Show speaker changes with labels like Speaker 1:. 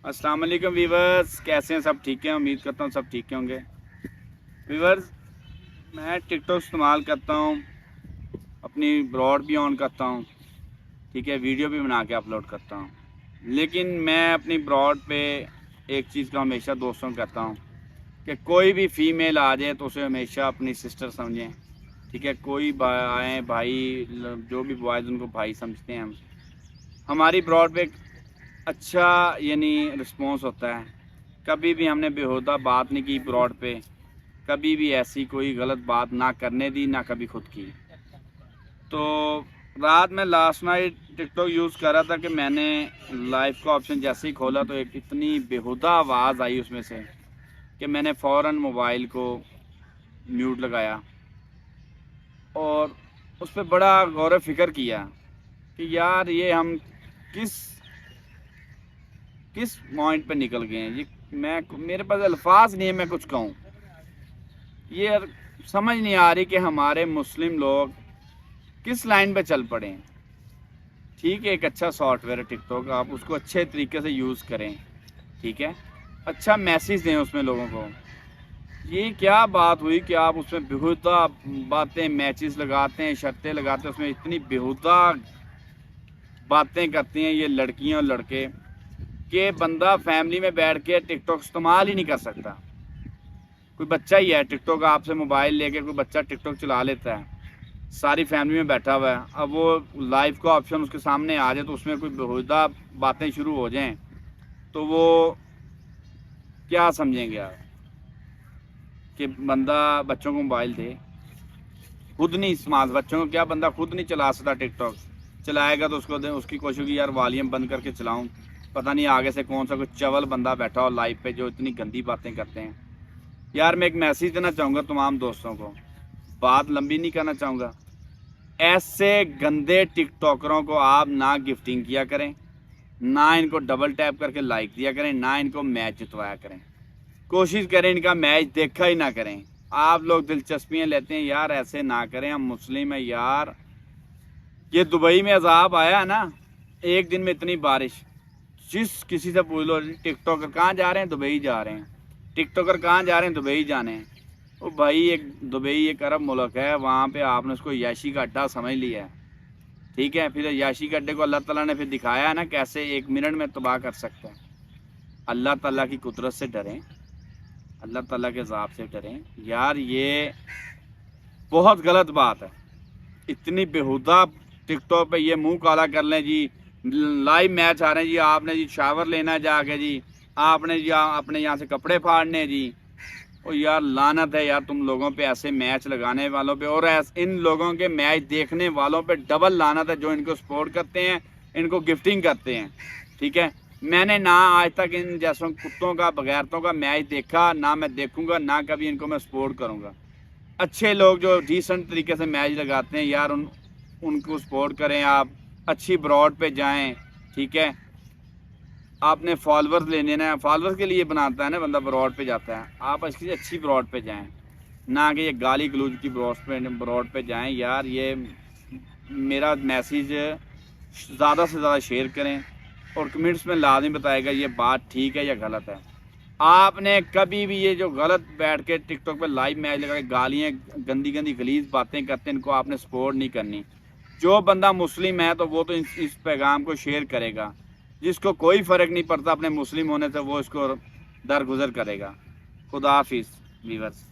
Speaker 1: अस्सलाम वालेकुम व्यूवर्स, कैसे हैं? सब ठीक हैं? उम्मीद करता हूँ सब ठीक होंगे। व्यूवर्स, मैं टिकटॉक इस्तेमाल करता हूँ, अपनी ब्रॉड भी ऑन करता हूँ, ठीक है, वीडियो भी बना के अपलोड करता हूँ। लेकिन मैं अपनी ब्रॉड पे एक चीज़ का हमेशा दोस्तों को कहता हूँ कि कोई भी फीमेल आ जाए तो उसे हमेशा अपनी सिस्टर समझें, ठीक है। कोई आए भाई, जो भी बॉयज़ उनको भाई समझते हैं हम। हमारी ब्रॉड पे अच्छा यानी रिस्पॉन्स होता है। कभी भी हमने बेहुदा बात नहीं की ब्रॉड पे, कभी भी ऐसी कोई गलत बात ना करने दी, ना कभी खुद की। तो रात में लास्ट नाइट टिकटॉक यूज़ कर रहा था कि मैंने लाइव का ऑप्शन जैसे ही खोला तो एक इतनी बेहुदा आवाज़ आई उसमें से कि मैंने फ़ौरन मोबाइल को म्यूट लगाया और उस पर बड़ा गौर फिक्र किया कि यार ये हम किस किस पॉइंट पे निकल गए हैं। ये मैं मेरे पास अल्फाज नहीं है मैं कुछ कहूँ। ये समझ नहीं आ रही कि हमारे मुस्लिम लोग किस लाइन पे चल पड़े हैं। ठीक है, एक अच्छा सॉफ्टवेयर है टिकटॉक, आप उसको अच्छे तरीके से यूज़ करें, ठीक है, अच्छा मैसेज दें उसमें लोगों को। ये क्या बात हुई कि आप उसमें बेहुदा बातें, मैचेस लगाते हैं, शर्तें लगाते हैं, उसमें इतनी बेहुदा बातें करती हैं ये लड़कियां और लड़के कि बंदा फैमिली में बैठ के टिकटॉक इस्तेमाल ही नहीं कर सकता। कोई बच्चा ही है टिकटॉक आपसे मोबाइल लेके कोई बच्चा टिकटॉक चला लेता है, सारी फैमिली में बैठा हुआ है, अब वो लाइव का ऑप्शन उसके सामने आ जाए तो उसमें कोई बेहुदा बातें शुरू हो जाएं तो वो क्या समझेंगे आप कि बंदा बच्चों को मोबाइल दे, खुद नहीं इस्तेमाल, बच्चों को क्या बंदा खुद नहीं चला सकता टिकटॉक, चलाएगा तो उसको उसकी कोशिश की यार वॉल्यूम बंद करके चलाऊं, पता नहीं आगे से कौन सा कोई चवल बंदा बैठा हो लाइव पे जो इतनी गंदी बातें करते हैं। यार मैं एक मैसेज देना चाहूँगा तमाम दोस्तों को, बात लंबी नहीं करना चाहूँगा। ऐसे गंदे टिकटॉकरों को आप ना गिफ्टिंग किया करें, ना इनको डबल टैप करके लाइक दिया करें, ना इनको मैच जितवाया करें। कोशिश करें इनका मैच देखा ही ना करें। आप लोग दिलचस्पियाँ लेते हैं यार, ऐसे ना करें, हम मुस्लिम हैं यार। ये दुबई में अजाब आया है ना, एक दिन में इतनी बारिश, जिस किसी से पूछ लो टिकटॉकर कहाँ जा रहे हैं, दुबई जा रहे हैं, टिकटॉकर कहाँ जा रहे हैं, दुबई जाने हैं। ओ भाई, एक दुबई एक अरब मुल्क है, वहाँ पे आपने उसको याशी का अड्डा समझ लिया है, ठीक है। फिर याशी के अड्डे को अल्लाह ताला ने फिर दिखाया है ना कैसे एक मिनट में तबाह कर सकता है। अल्लाह ताला की कुदरत से डरें, अल्लाह ताला के अज़ाब से डरें यार। ये बहुत गलत बात है, इतनी बेहुदा टिकटॉक पे ये मुंह काला कर लें जी, लाइव मैच आ रहे हैं जी, आपने जी शावर लेना है जाके जी, आपने जी अपने यहाँ से कपड़े फाड़ने जी। और यार लानत है यार तुम लोगों पे, ऐसे मैच लगाने वालों पे और इन लोगों के मैच देखने वालों पे डबल लानत है जो इनको सपोर्ट करते हैं, इनको गिफ्टिंग करते हैं, ठीक है। मैंने ना आज तक इन जैसों कुत्तों का, बगैरतों का मैच देखा, ना मैं देखूंगा, ना कभी इनको मैं सपोर्ट करूंगा। अच्छे लोग जो डिसेंट तरीके से मैच लगाते हैं यार, उनको सपोर्ट करें आप, अच्छी ब्रॉड पे जाएं, ठीक है। आपने फॉलोअर्स लेने ना, फॉलोअर्स के लिए बनाता है ना बंदा, ब्रॉड पे जाता है, आप अच्छी ब्रॉड पे जाएं, ना कि ये गाली गलूज की ब्रॉड पे जाएं। यार ये मेरा मैसेज ज़्यादा से ज़्यादा शेयर करें और कमेंट्स में लाजमी बताएगा ये बात ठीक है या गलत है। आपने कभी भी ये जो गलत बैठ के टिकटॉक पे लाइव मैच लगा के गालियाँ, गंदी गंदी गलीज बातें करते हैं, इनको आपने सपोर्ट नहीं करनी। जो बंदा मुस्लिम है तो वो तो इस पैगाम को शेयर करेगा, जिसको कोई फ़र्क नहीं पड़ता अपने मुस्लिम होने से वो इसको दरगुजर करेगा। खुदा हाफिज़ व्यूअर्स।